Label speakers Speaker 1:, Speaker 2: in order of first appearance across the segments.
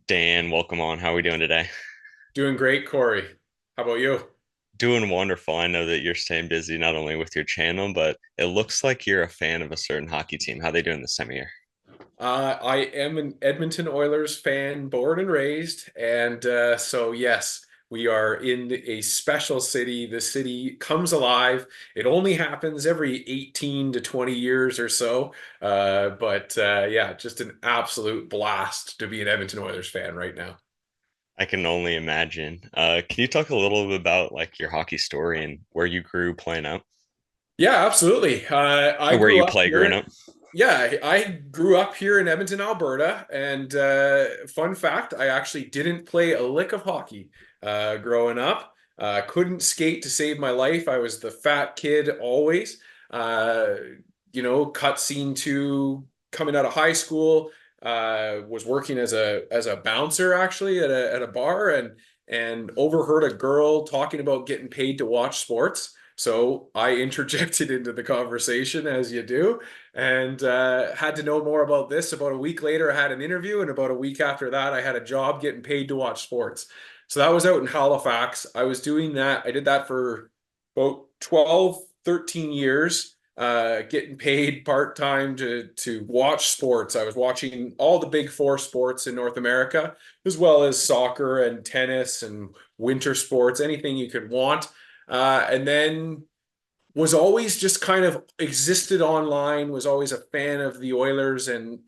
Speaker 1: Dan, welcome on. How are we doing today?
Speaker 2: Doing great, Corey. How about you?
Speaker 1: Doing wonderful. I know that you're staying busy not only with your channel, but it looks like you're a fan of a certain hockey team. How they doing this time of year?
Speaker 2: I am an Edmonton Oilers fan, born and raised, and so yes, we are in a special city. The city comes alive. It only happens every 18 to 20 years or so, but yeah, just an absolute blast to be an Edmonton Oilers fan right now.
Speaker 1: I can only imagine. Can you talk a little bit about like your hockey story and where you grew playing up,
Speaker 2: Yeah, absolutely. I
Speaker 1: or where
Speaker 2: grew
Speaker 1: you
Speaker 2: up
Speaker 1: play growing
Speaker 2: here.
Speaker 1: up?
Speaker 2: Yeah, I grew up here in Edmonton, Alberta, and fun fact, I actually didn't play a lick of hockey growing up. Couldn't skate to save my life. I was the fat kid always. Uh, cutscene to coming out of high school. Was working as a bouncer actually at a bar and overheard a girl talking about getting paid to watch sports. So I interjected into the conversation as you do and had to know more about this. About a week later, I had an interview, and about a week after that, I had a job getting paid to watch sports. So that was out in Halifax. I was doing that. I did that for about 12, 13 years, getting paid part-time to watch sports. I was watching all the big four sports in North America, as well as soccer and tennis and winter sports, anything you could want. And then was always just kind of existed online, was always a fan of the Oilers and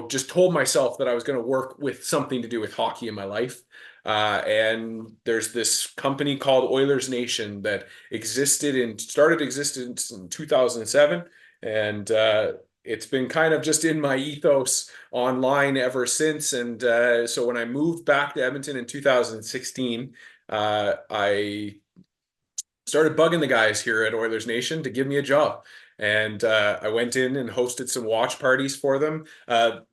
Speaker 2: just told myself that I was going to work with something to do with hockey in my life. And there's this company called Oilers Nation that started existence in 2007, and it's been kind of just in my ethos online ever since. And so when I moved back to Edmonton in 2016, I started bugging the guys here at Oilers Nation to give me a job. And I went in and hosted some watch parties for them.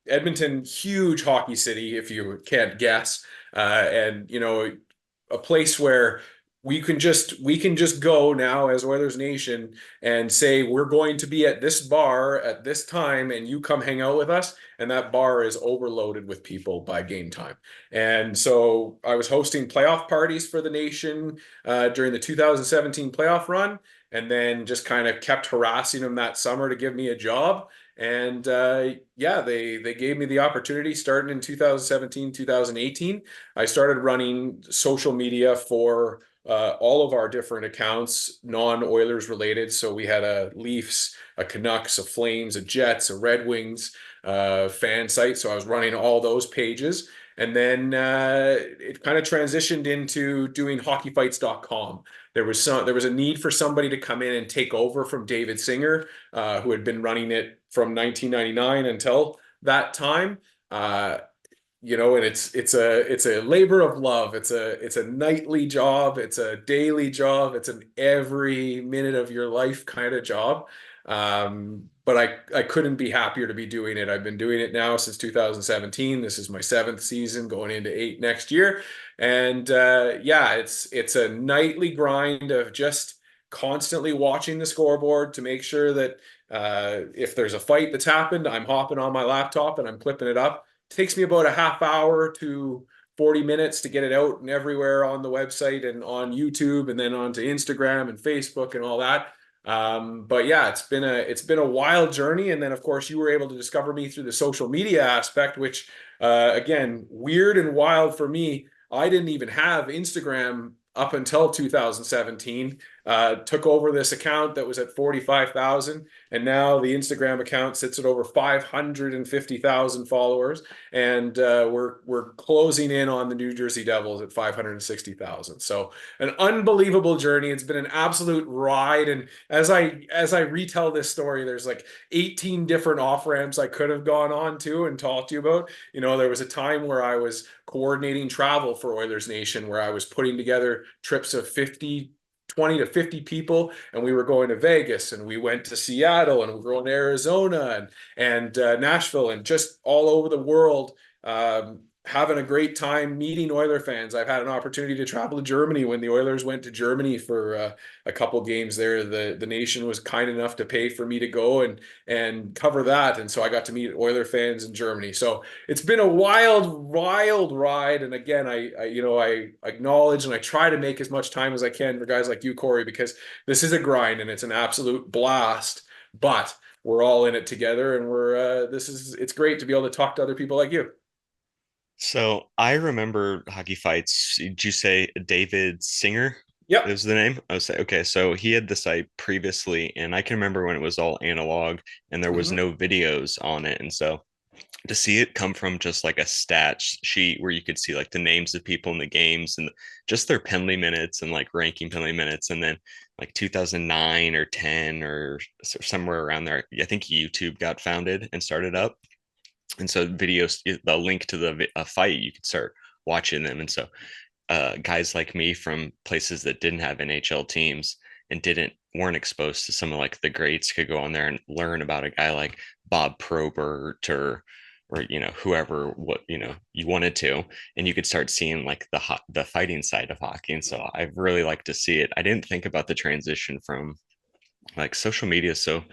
Speaker 2: Edmonton, huge hockey city, if you can't guess, and a place where we can just go now as Oilers Nation and say we're going to be at this bar at this time, and you come hang out with us. And that bar is overloaded with people by game time. And so I was hosting playoff parties for the nation during the 2017 playoff run, and then just kind of kept harassing them that summer to give me a job. And yeah, they gave me the opportunity starting in 2017, 2018. I started running social media for all of our different accounts, non-Oilers related. So we had a Leafs, a Canucks, a Flames, a Jets, a Red Wings fan site. So I was running all those pages. And then it kind of transitioned into doing hockeyfights.com. There was a need for somebody to come in and take over from David Singer, who had been running it from 1999 until that time. Uh, and it's a labor of love. It's a nightly job. It's a daily job. It's an every minute of your life kind of job. But I couldn't be happier to be doing it. I've been doing it now since 2017. This is my seventh season, going into eight next year. And yeah, it's a nightly grind of just constantly watching the scoreboard to make sure that if there's a fight that's happened, I'm hopping on my laptop and I'm clipping it up. Takes me about a half hour to 40 minutes to get it out and everywhere on the website and on YouTube and then onto Instagram and Facebook and all that. But yeah, it's been a wild journey. And then of course you were able to discover me through the social media aspect, which again, weird and wild for me. I didn't even have Instagram up until 2017. Took over this account that was at 45,000, and now the Instagram account sits at over 550,000 followers, and we're closing in on the New Jersey Devils at 560,000. So an unbelievable journey. It's been an absolute ride, and as I retell this story, there's like 18 different off ramps I could have gone on to and talked to you about. There was a time where I was coordinating travel for Oilers Nation, where I was putting together trips of 20 to 50 people, and we were going to Vegas, and we went to Seattle, and we were going to Arizona and Nashville, and just all over the world. having a great time meeting Oiler fans. I've had an opportunity to travel to Germany when the Oilers went to Germany for a couple games there. The nation was kind enough to pay for me to go and cover that, and so I got to meet Oiler fans in Germany. So it's been a wild ride. And again, I acknowledge and I try to make as much time as I can for guys like you, Corey, because this is a grind and it's an absolute blast. But we're all in it together, and it's great to be able to talk to other people like you.
Speaker 1: So I remember hockey fights. Did you say David Singer
Speaker 2: Yep.
Speaker 1: is the name? I was say okay. So he had the site previously, and I can remember when it was all analog and there was
Speaker 2: Mhm.
Speaker 1: no videos on it. And so to see it come from just like a stats sheet where you could see like the names of people in the games and just their penalty minutes and like ranking penalty minutes, and then like 2009 or 10 or somewhere around there, I think YouTube got founded and started up, and so videos, the link to the fight, you could start watching them. And so guys like me from places that didn't have NHL teams and didn't weren't exposed to some of like the greats could go on there and learn about a guy like Bob Probert or whoever, what you wanted to, and you could start seeing like the fighting side of hockey. And so I really like to see it. I didn't think about the transition from like social media so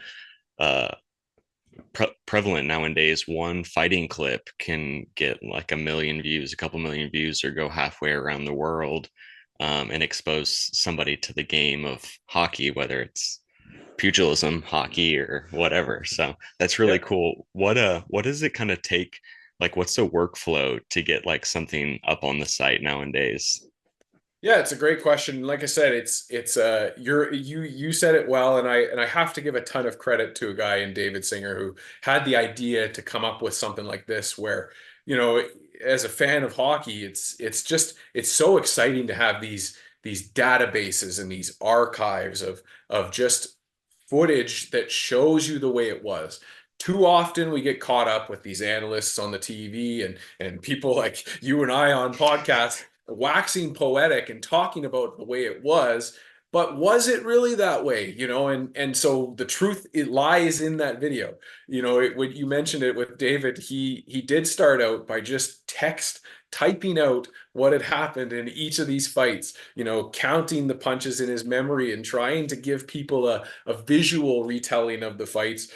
Speaker 1: uh prevalent nowadays. One fighting clip can get like a million views, a couple million views, or go halfway around the world, and expose somebody to the game of hockey, whether it's pugilism, hockey, or whatever. So that's really
Speaker 2: Yep.
Speaker 1: cool. What does it kind of take? Like, what's the workflow to get like something up on the site nowadays?
Speaker 2: Yeah, it's a great question. Like I said, you said it well, and I have to give a ton of credit to a guy in David Singer who had the idea to come up with something like this where, you know, as a fan of hockey, it's so exciting to have these databases and these archives of just footage that shows you the way it was. Too often we get caught up with these analysts on the TV and people like you and I on podcasts waxing poetic and talking about the way it was, but was it really that way? And so the truth, it lies in that video. When you mentioned it with David, he did start out by just typing out what had happened in each of these fights, counting the punches in his memory and trying to give people a visual retelling of the fights.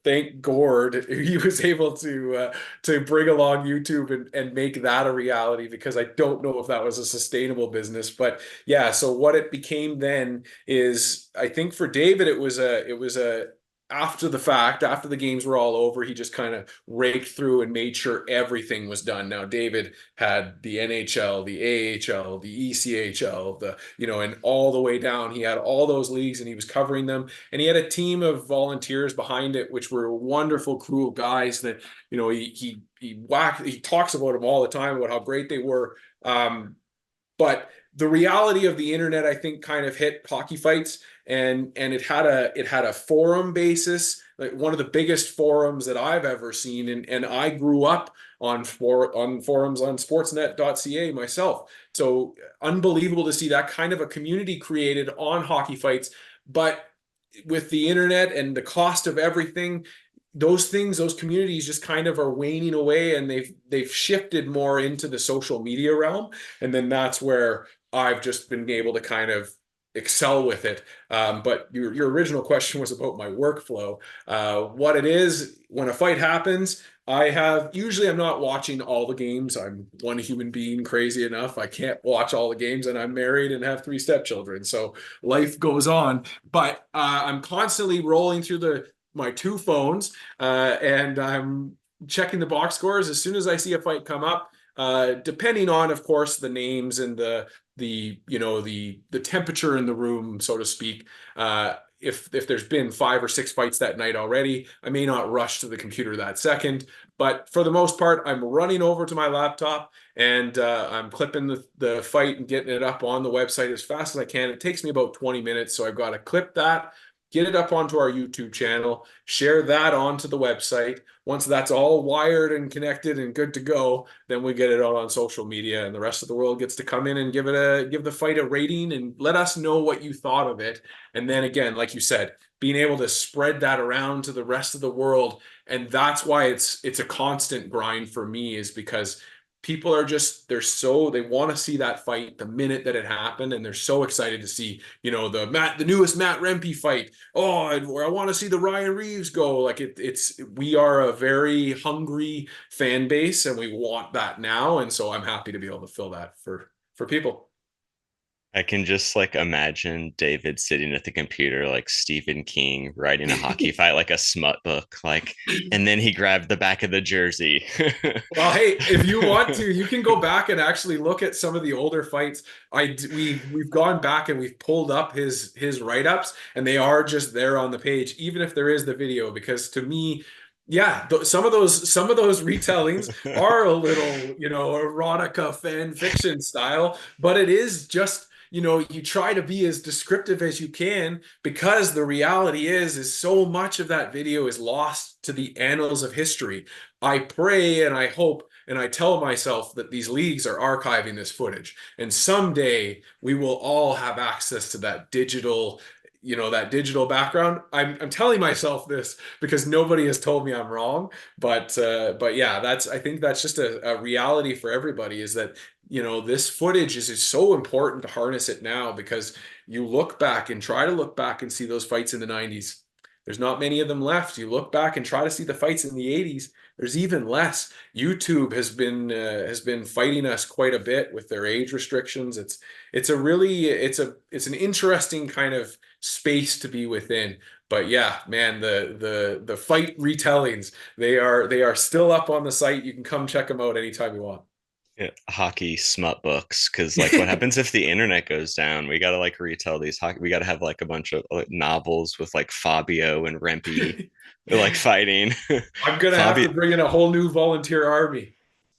Speaker 2: Thank Gord he was able to bring along YouTube and make that a reality, because I don't know if that was a sustainable business. But yeah, so what it became then is, I think for David it was a after the fact, after the games were all over, he just kind of raked through and made sure everything was done. Now David had the NHL, the AHL, the ECHL, and all the way down. He had all those leagues and he was covering them. And he had a team of volunteers behind it, which were wonderful, cruel guys that, he talks about them all the time about how great they were. But the reality of the internet, I think, kind of hit hockey fights, and it had a forum basis, like one of the biggest forums that I've ever seen. And I grew up on forums on sportsnet.ca myself. So unbelievable to see that kind of a community created on hockey fights. But with the internet and the cost of everything, those communities just kind of are waning away, and they've shifted more into the social media realm. And then that's where I've just been able to kind of excel with it. But your original question was about my workflow. What it is when a fight happens, I'm not watching all the games. I'm one human being crazy enough. I can't watch all the games, and I'm married and have three stepchildren. So life goes on. But I'm constantly rolling through my two phones, and I'm checking the box scores as soon as I see a fight come up. Depending on, of course, the names and the temperature in the room, so to speak. If there's been 5 or 6 fights that night already, I may not rush to the computer that second. But for the most part, I'm running over to my laptop and I'm clipping the fight and getting it up on the website as fast as I can. It takes me about 20 minutes, so I've got to clip that, get it up onto our YouTube channel, share that onto the website. Once that's all wired and connected and good to go, then we get it out on social media, and the rest of the world gets to come in and give the fight a rating and let us know what you thought of it. And then again, like you said, being able to spread that around to the rest of the world, and that's why it's a constant grind for me, is because people are just they want to see that fight the minute that it happened, and they're so excited to see, the newest Matt Rempe fight. Oh, I want to see the Ryan Reeves go. Like it's we are a very hungry fan base, and we want that now. And so I'm happy to be able to fill that for people.
Speaker 1: I can just like imagine David sitting at the computer like Stephen King writing a hockey fight like a smut book, like, and then he grabbed the back of the jersey.
Speaker 2: Well, hey, if you want to, you can go back and actually look at some of the older fights. We've gone back and we've pulled up his write-ups, and they are just there on the page, even if there is the video. Because to me, yeah, some of those retellings are a little, erotica fan fiction style, but it is just, you try to be as descriptive as you can, because the reality is so much of that video is lost to the annals of history. I pray and I hope and I tell myself that these leagues are archiving this footage. And someday we will all have access to that digital background. I'm telling myself this because nobody has told me I'm wrong. But yeah, I think that's just a reality for everybody, is that, this footage is so important to harness it now, because you look back and try to look back and see those fights in the 90s. There's not many of them left. You look back and try to see the fights in the 80s. There's even less. YouTube has been fighting us quite a bit with their age restrictions. It's an interesting kind of space to be within. But yeah, man, the fight retellings, they are still up on the site. You can come check them out anytime you want.
Speaker 1: Yeah, hockey smut books, because like what happens if the internet goes down? We gotta like retell these hockey. We gotta have like a bunch of like novels with like Fabio and Rempe like fighting.
Speaker 2: I'm gonna have
Speaker 1: Fabio,
Speaker 2: to bring in a whole new volunteer army,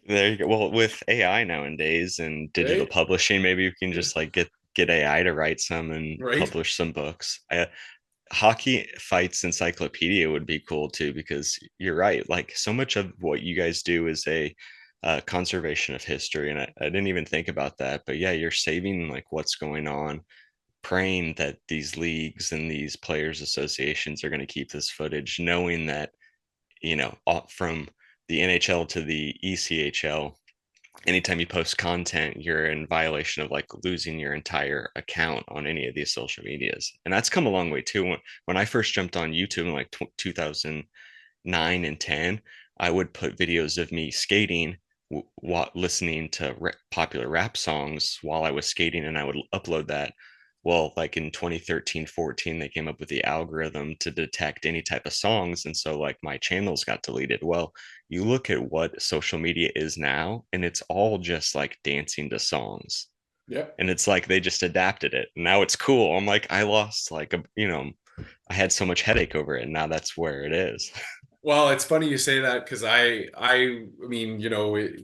Speaker 1: there you go. Well, with AI nowadays and digital
Speaker 2: right?
Speaker 1: publishing, maybe you can
Speaker 2: Yeah.
Speaker 1: just like get AI to write some and
Speaker 2: Right?
Speaker 1: publish some books. Hockey fights encyclopedia would be cool too, because you're right, like so much of what you guys do is a conservation of history, and I didn't even think about that, but yeah, you're saving like what's going on, praying that these leagues and these players associations are going to keep this footage, knowing that from the NHL to the ECHL, anytime you post content, you're in violation of like losing your entire account on any of these social medias. And that's come a long way too. When I first jumped on YouTube in like 2009 and 10, I would put videos of me skating, listening to popular rap songs while I was skating, and I would upload that. Well, like in 2013, 14, they came up with the algorithm to detect any type of songs. And so, like, my channels got deleted. Well, you look at what social media is now, and it's all just like dancing to songs.
Speaker 2: Yep.
Speaker 1: And it's like they just adapted it. Now it's cool. I'm like, I lost like I had so much headache over it. And now that's where it is.
Speaker 2: Well, it's funny you say that, because I mean,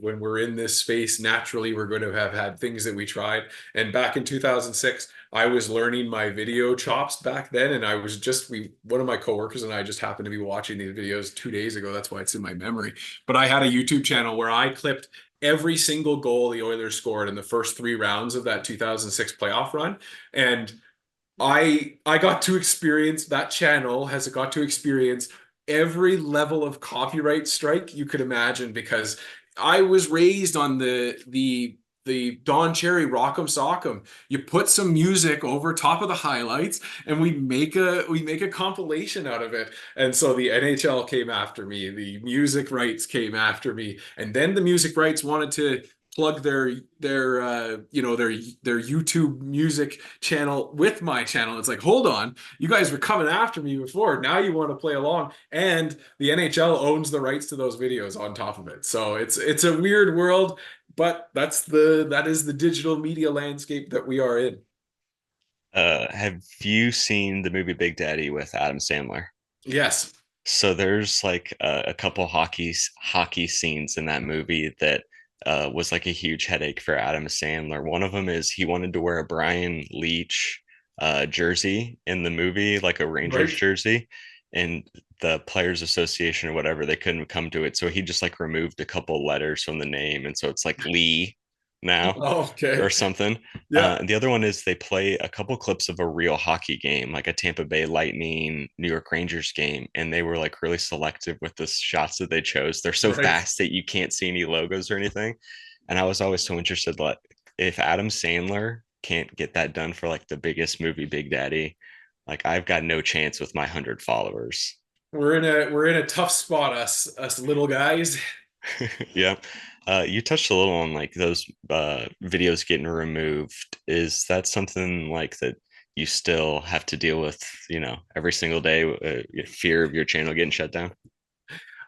Speaker 2: when we're in this space, naturally we're going to have had things that we tried. And back in 2006, I was learning my video chops back then, and I was just one of my coworkers and I just happened to be watching these videos 2 days ago. That's why it's in my memory. But I had a YouTube channel where I clipped every single goal the Oilers scored in the first 3 rounds of that 2006 playoff run, and I got to experience that channel has got to experience every level of copyright strike you could imagine, because I was raised on the Don Cherry Rock'em Sock'em. You put some music over top of the highlights, and we make a compilation out of it. And so the NHL came after me, the music rights came after me, and then the music rights wanted to plug their YouTube music channel with my channel. It's like, hold on, you guys were coming after me before. Now you want to play along, and the NHL owns the rights to those videos on top of it. So it's a weird world, but that is the digital media landscape that we are in.
Speaker 1: Have you seen the movie Big Daddy with Adam Sandler?
Speaker 2: Yes,
Speaker 1: So there's like a couple hockey scenes in that movie that was like a huge headache for Adam Sandler. One of them is he wanted to wear a Brian Leach jersey in the movie, like a Rangers
Speaker 2: right.
Speaker 1: jersey, and the Players Association or whatever, they couldn't come to it, so he just like removed a couple letters from the name, and so it's like Lee now
Speaker 2: Oh,
Speaker 1: or
Speaker 2: okay.
Speaker 1: something.
Speaker 2: Yeah,
Speaker 1: And the other one is they play a couple clips of a real hockey game, like a Tampa Bay Lightning, New York Rangers game, and they were like really selective with the shots that they chose. They're so
Speaker 2: right.
Speaker 1: fast that you can't see any logos or anything. And I was always so interested, like, if Adam Sandler can't get that done for like the biggest movie, Big Daddy, like I've got no chance with my 100 followers.
Speaker 2: We're in a tough spot, us little guys.
Speaker 1: Yeah. You touched a little on like those videos getting removed. Is that something like that you still have to deal with, every single day, fear of your channel getting shut down?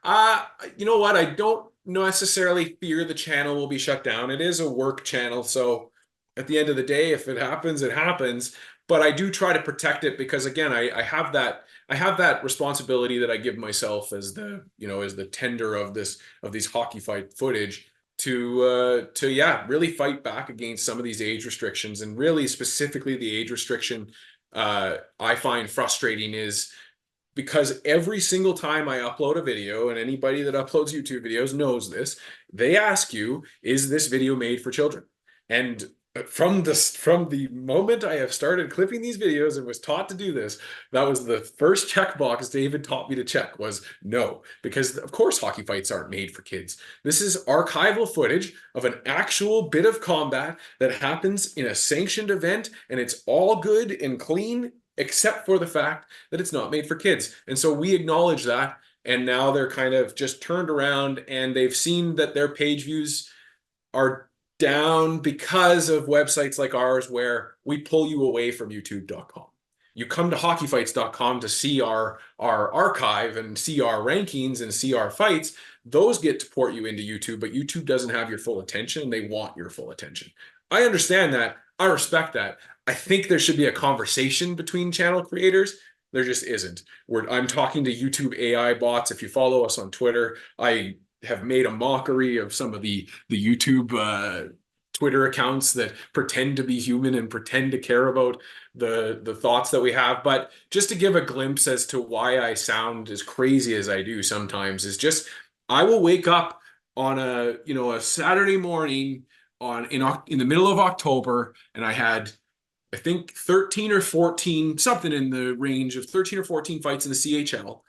Speaker 2: Uh, you know what? I don't necessarily fear the channel will be shut down. It is a work channel, so at the end of the day, if it happens, it happens. But I do try to protect it because again, I have that responsibility that I give myself as the tender of these hockey fight footage to yeah, really fight back against some of these age restrictions, and really specifically the age restriction I find frustrating is because every single time I upload a video, and anybody that uploads YouTube videos knows this, they ask you, is this video made for children? And from the moment I have started clipping these videos and was taught to do this, that was the first checkbox David taught me to check was no, because of course hockey fights aren't made for kids. This is archival footage of an actual bit of combat that happens in a sanctioned event, and it's all good and clean except for the fact that it's not made for kids. And so we acknowledge that. And now they're kind of just turned around and they've seen that their page views are down because of websites like ours where we pull you away from youtube.com. You come to hockeyfights.com to see our archive and see our rankings and see our fights. Those get to port you into YouTube, but YouTube doesn't have your full attention. They want your full attention. I understand that. I respect that. I think there should be a conversation between channel creators. There just isn't. I'm talking to YouTube AI bots. If you follow us on Twitter, I have made a mockery of some of the YouTube Twitter accounts that pretend to be human and pretend to care about the thoughts that we have. But just to give a glimpse as to why I sound as crazy as I do sometimes is just I will wake up on a Saturday morning in the middle of October, and I think 13 or 14, something in the range of 13 or 14 fights in the CHL.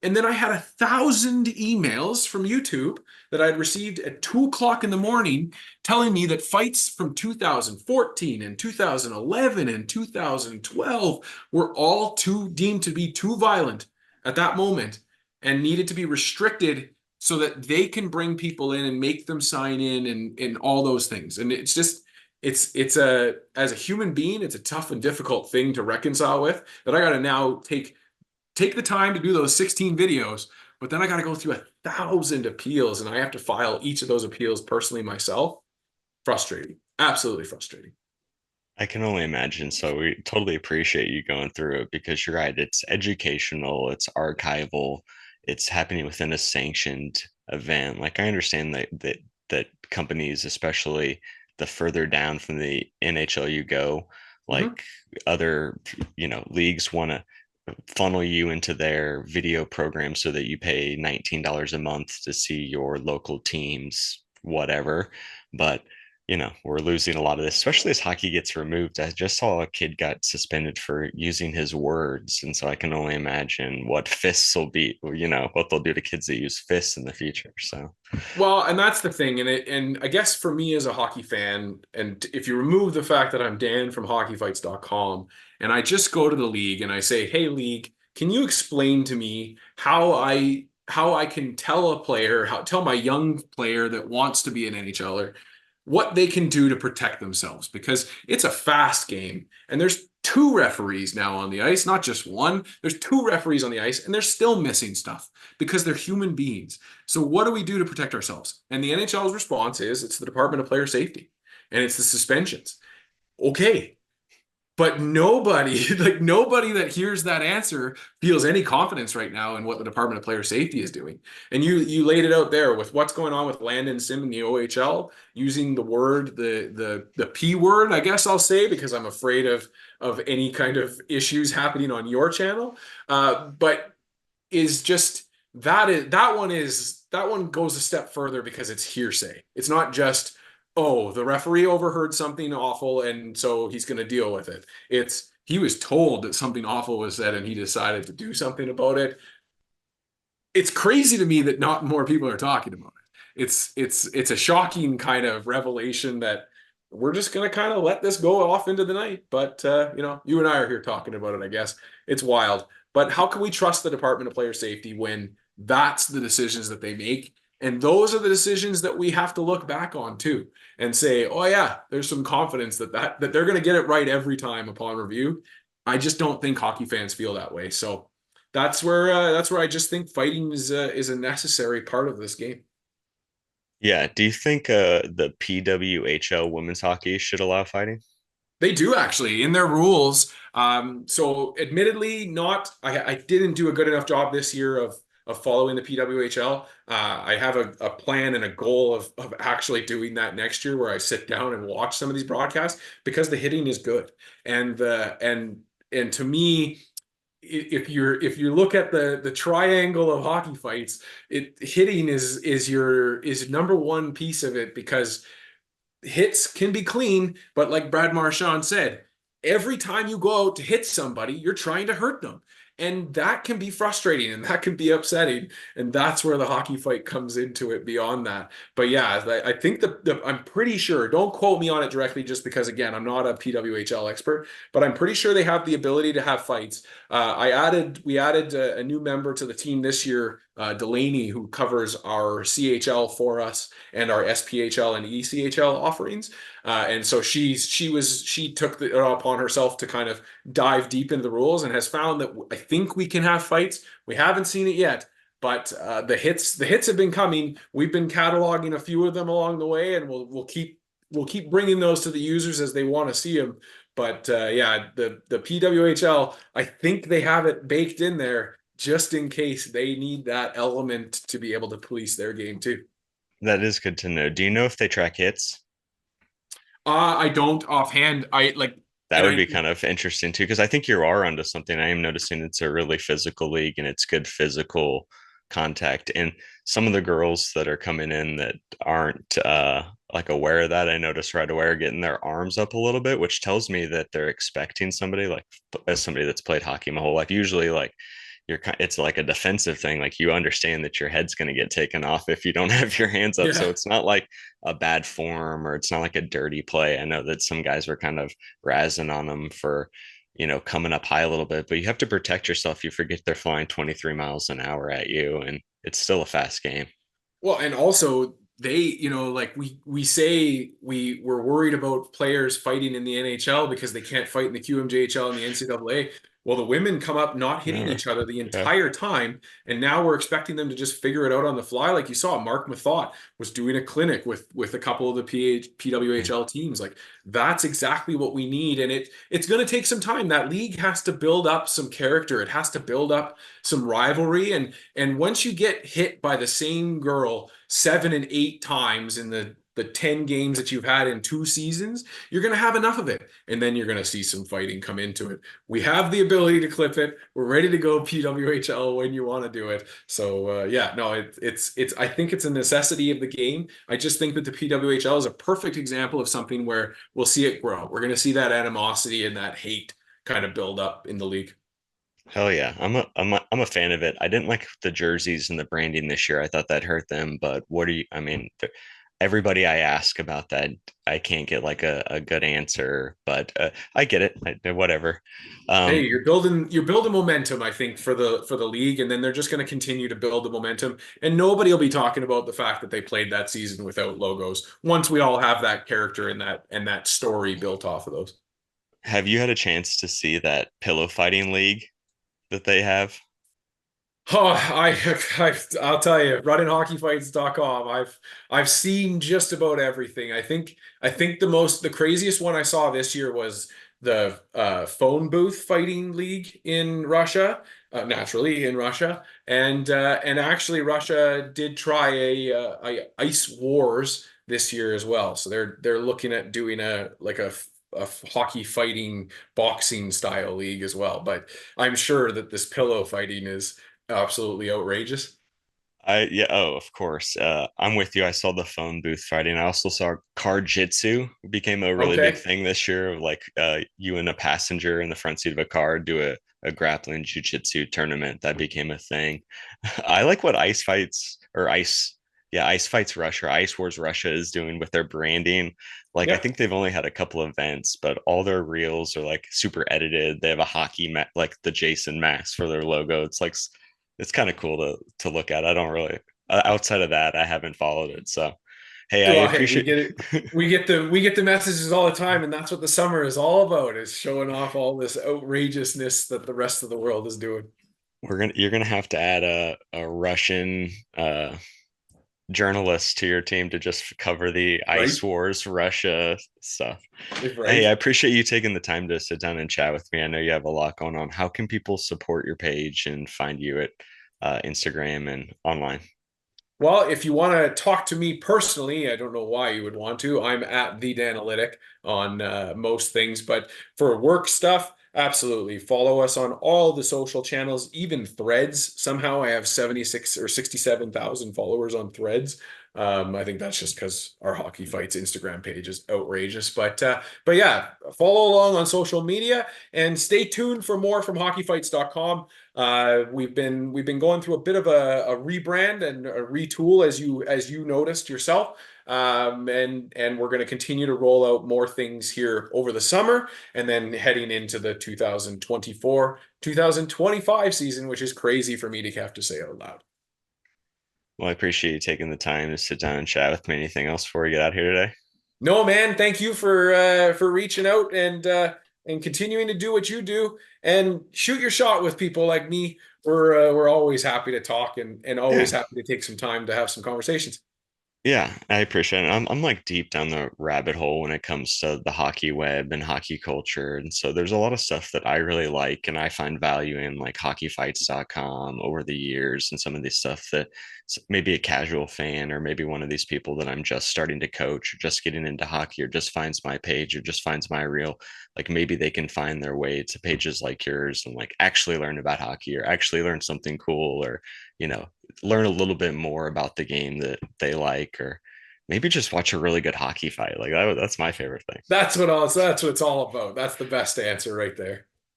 Speaker 2: And then I had 1,000 emails from YouTube that I'd received at 2 o'clock in the morning telling me that fights from 2014 and 2011 and 2012 were all deemed to be too violent at that moment and needed to be restricted so that they can bring people in and make them sign in and all those things. And it's just, as a human being, it's a tough and difficult thing to reconcile with that I got to now take the time to do those 16 videos, but then I got to go through 1,000 appeals and I have to file each of those appeals personally myself. Frustrating. Absolutely frustrating.
Speaker 1: I can only imagine. So we totally appreciate you going through it because you're right. It's educational, it's archival, it's happening within a sanctioned event. Like I understand that companies, especially the further down from the NHL you go,
Speaker 2: Mhm.
Speaker 1: like other, leagues want to funnel you into their video program so that you pay $19 a month to see your local teams, whatever. But we're losing a lot of this, especially as hockey gets removed. I just saw a kid got suspended for using his words. And so I can only imagine what fists will be, what they'll do to kids that use fists in the future. So
Speaker 2: Well, and that's the thing, and I guess for me as a hockey fan, and if you remove the fact that I'm Dan from hockeyfights.com, and I just go to the league and I say, "Hey league, can you explain to me how I can tell a player, tell my young player that wants to be an NHLer what they can do to protect themselves?" Because it's a fast game and there's two referees now on the ice, not just one. There's two referees on the ice and they're still missing stuff because they're human beings. So what do we do to protect ourselves? And the NHL's response is it's the Department of Player Safety and it's the suspensions. Okay, but nobody, like nobody that hears that answer feels any confidence right now in what the Department of Player Safety is doing. And you laid it out there with what's going on with Landon Sim in the OHL, using the word, the P word, I guess I'll say, because I'm afraid of any kind of issues happening on your channel. But is just that one goes a step further because it's hearsay. It's not just, oh, the referee overheard something awful and so he's going to deal with it. It's he was told that something awful was said and he decided to do something about it. It's crazy to me that not more people are talking about it. it's a shocking kind of revelation that we're just gonna kind of let this go off into the night. But you and I are here talking about it, I guess. It's wild. But how can we trust the Department of Player Safety when that's the decisions that they make? And those are the decisions that we have to look back on too and say, oh yeah, there's some confidence that they're going to get it right every time upon review. I just don't think hockey fans feel that way. So that's where I just think fighting is a necessary part of this game.
Speaker 1: Yeah. Do you think the PWHL women's hockey should allow fighting?
Speaker 2: They do actually in their rules. So admittedly, not I didn't do a good enough job this year of following the PWHL. I have a plan and a goal of actually doing that next year, where I sit down and watch some of these broadcasts because the hitting is good, and and to me, if you look at the triangle of hockey fights, it hitting is number one piece of it, because hits can be clean, but like Brad Marchand said, every time you go out to hit somebody, you're trying to hurt them. And that can be frustrating and that can be upsetting. And that's where the hockey fight comes into it beyond that. But yeah, I think I'm pretty sure, don't quote me on it directly, just because, again, I'm not a PWHL expert, but I'm pretty sure they have the ability to have fights. We added a new member to the team this year, Delaney, who covers our CHL for us and our SPHL and ECHL offerings. And so she took it upon herself to kind of dive deep into the rules and has found that I think we can have fights. We haven't seen it yet, but the hits have been coming. We've been cataloging a few of them along the way, and we'll keep bringing those to the users as they want to see them. But yeah, the PWHL, I think they have it baked in there just in case they need that element to be able to police their game too.
Speaker 1: That is good to know. Do you know if they track hits?
Speaker 2: I don't offhand. I like,
Speaker 1: That
Speaker 2: and
Speaker 1: would
Speaker 2: I
Speaker 1: be kind of interesting too, because I think you are onto something. I am noticing it's a really physical league and it's good physical contact. And some of the girls that are coming in that aren't like aware of that, I notice right away are getting their arms up a little bit, which tells me that they're expecting somebody like as somebody that's played hockey my whole life. Usually, like it's like a defensive thing. Like you understand that your head's going to get taken off if you don't have your hands up. So
Speaker 2: yeah.
Speaker 1: it's not like a bad form or it's not like a dirty play. I know that some guys were kind of razzing on them for, coming up high a little bit, but you have to protect yourself. You forget they're flying 23 miles an hour at you and it's still a fast game.
Speaker 2: Well, and also they, like we say we're worried about players fighting in the NHL because they can't fight in the QMJHL and the NCAA. Well, the women come up not hitting
Speaker 1: Never.
Speaker 2: each other the
Speaker 1: Yeah.
Speaker 2: entire time, and now we're expecting them to just figure it out on the fly. Like you saw, Mark Mathot was doing a clinic with a couple of the PWHL teams. Like that's exactly what we need, and it's going to take some time. That league has to build up some character. It has to build up some rivalry, and once you get hit by the same girl 7 and 8 times in the 10 games that you've had in 2 seasons, you're going to have enough of it. And then you're going to see some fighting come into it. We have the ability to clip it. We're ready to go PWHL when you want to do it. So yeah, no, I think it's a necessity of the game. I just think that the PWHL is a perfect example of something where we'll see it grow. We're going to see that animosity and that hate kind of build up in the league.
Speaker 1: Hell yeah. I'm a fan of it. I didn't like the jerseys and the branding this year. I thought that hurt them, but I mean, everybody I ask about that, I can't get like a good answer, but I get it. Whatever.
Speaker 2: Hey,
Speaker 1: Um,
Speaker 2: you're building momentum, I think, for the league, and then they're just going to continue to build the momentum. And nobody will be talking about the fact that they played that season without logos once we all have that character and that story built off of those.
Speaker 1: have you had a chance to see that pillow fighting league that they have?
Speaker 2: Oh, I'll tell you, runninghockeyfights.com. I've seen just about everything. I think the craziest one I saw this year was the phone booth fighting league in Russia, naturally in Russia, and actually Russia did try a ice wars this year as well. So they're looking at doing a hockey fighting boxing style league as well. But I'm sure that this pillow fighting is absolutely outrageous.
Speaker 1: Yeah, oh, of course. I'm with you. I saw the phone booth fighting. I also saw car jitsu became a really big
Speaker 2: Okay.
Speaker 1: thing this year. Like you and a passenger in the front seat of a car do a grappling jiu-jitsu tournament. That became a thing. I like what ice fights or ice, yeah, Ice Fights Russia, Ice Wars Russia is doing with their branding. Like I
Speaker 2: Yep.
Speaker 1: think they've only had a couple of events, but all their reels are like super edited. They have a like the Jason mask for their logo. It's like it's kind of cool to look at. I don't really outside of that, I haven't followed it. So hey, I
Speaker 2: Well, hey, we
Speaker 1: appreciate
Speaker 2: get it. We get the messages all the time, and that's what the summer is all about, is showing off all this outrageousness that the rest of the world is doing.
Speaker 1: you're gonna have to add a Russian journalist to your team to just cover the
Speaker 2: Right?
Speaker 1: ice wars Russia stuff. Hey, I
Speaker 2: Right.
Speaker 1: appreciate you taking the time to sit down and chat with me. I know you have a lot going on. How can people support your page and find you at Instagram and online?
Speaker 2: Well, if you want to talk to me personally, I don't know why you would want to. I'm at the Danalytic on most things, but for work stuff, absolutely follow us on all the social channels, even Threads. Somehow I have 76 or 67,000 followers on Threads. I think that's just because our Hockey Fights Instagram page is outrageous. But yeah, follow along on social media and stay tuned for more from hockeyfights.com. We've been going through a bit of a rebrand and a retool, as you noticed yourself, and we're going to continue to roll out more things here over the summer, and then heading into the 2024 2025 season, which is crazy for me to have to say out loud.
Speaker 1: Well, I appreciate you taking the time to sit down and chat with me. Anything else before we get out here today?
Speaker 2: No, man, thank you for reaching out and continuing to do what you do and shoot your shot with people like me. We're always happy to talk and always
Speaker 1: Yeah.
Speaker 2: happy to take some time to have some conversations.
Speaker 1: Yeah, I appreciate it. I'm like deep down the rabbit hole when it comes to the hockey web and hockey culture. And so there's a lot of stuff that I really like and I find value in, like hockeyfights.com over the years, and some of these stuff that maybe a casual fan or maybe one of these people that I'm just starting to coach or just getting into hockey or just finds my page or just finds my reel, like maybe they can find their way to pages like yours and like actually learn about hockey or actually learn something cool, or you know, learn a little bit more about the game that they like, or maybe just watch a really good hockey fight. Like that's my favorite thing.
Speaker 2: That's what it's all about. That's the best answer right there.